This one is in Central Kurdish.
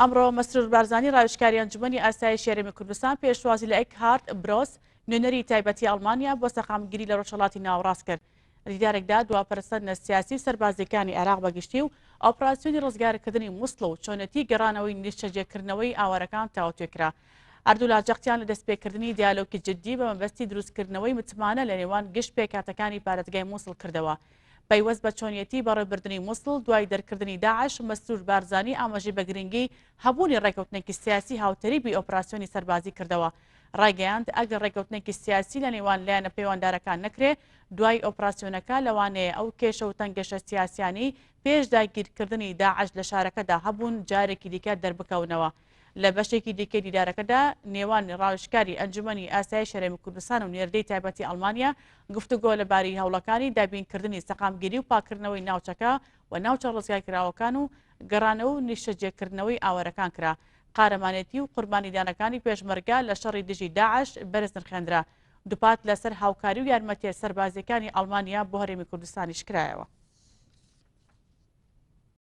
ئەمڕۆ مەسرور بارزانی ڕاوێژکاری ئەنجومەنی ئاسایشی هەرێمی کوردستان پێشوازی لە ئێکهارت برۆس نوێنەری تایبەتی ئەڵمانیا بۆ سەقامگیری لە ڕۆژهەڵاتی ناوەڕاست کرد. دیدارێکدا دواپەرستنە سیاسی و سەربازیەکانی عێراق بەگشتی و ئۆپراسیۆنی ڕزگارکردنی مووسڵ و چۆنەتی گەڕانەوەی نیشتەجێکردنەوەی ئاوارەکان تاوتوێکرا. ئەردوو لاجەقتیان لە دەستپێکردنی دیالۆگی جددی بە مەبەستی دروستکردنەوەی متمانە لە نێوان گشت پێکاتەکانی پارێزگای مووسڵ کردەوە. پەیوەست بە چۆنیەتی بەڕێوەبردننی مووسڵ دوای دەرکردنی داعش مەسرور بارزانی ئاماژەی بە گرنگی هەبوونی ڕێکەوتنێکی سیاسی هاوتەریبی ئۆپراسیۆنی سەربازی کردەوە. ڕایگەیاند ئەگەر ڕێکەوتنێکی سیاسی لە نێوان لایەنە پەیوەنددارەکان نەکرێ دوای ئۆپراسیۆنەکە لەوانەیە ئەو کێشە و تەنگەشە سیاسیانی پێش داگیرکردنی داعش لە شارەکەدا هەبوون جارێکی دیکە دەربکەونەوە. لە بەشێکی دیکەی دیدارەکەدا نێوان ڕاوێژکاری ئەنجومەنی ئاسایشی هەرێمی کوردستان و نێردەی تایبەتی ئەڵمانیا گفتوگۆ لەبارەی هەوڵەکانی دابینکردنی سەقامگیری و پاکردنەوەی ناوچەکە و ناوچە ڕزگارکراوەکان و گەڕانەوە و نیشتەجێکردنەوەی ئاوارەکان کرا. قارەمانێتی و قوربانیدانەکانی پێشمەرگە لە شەڕی دژی داعش بەرز نرخێنرا. دووپات لەسەر هاوکاری و یارمەتیە سەربازیەکانی ئەڵمانیا بۆ هەرێمی کوردستانیش کرایەوە.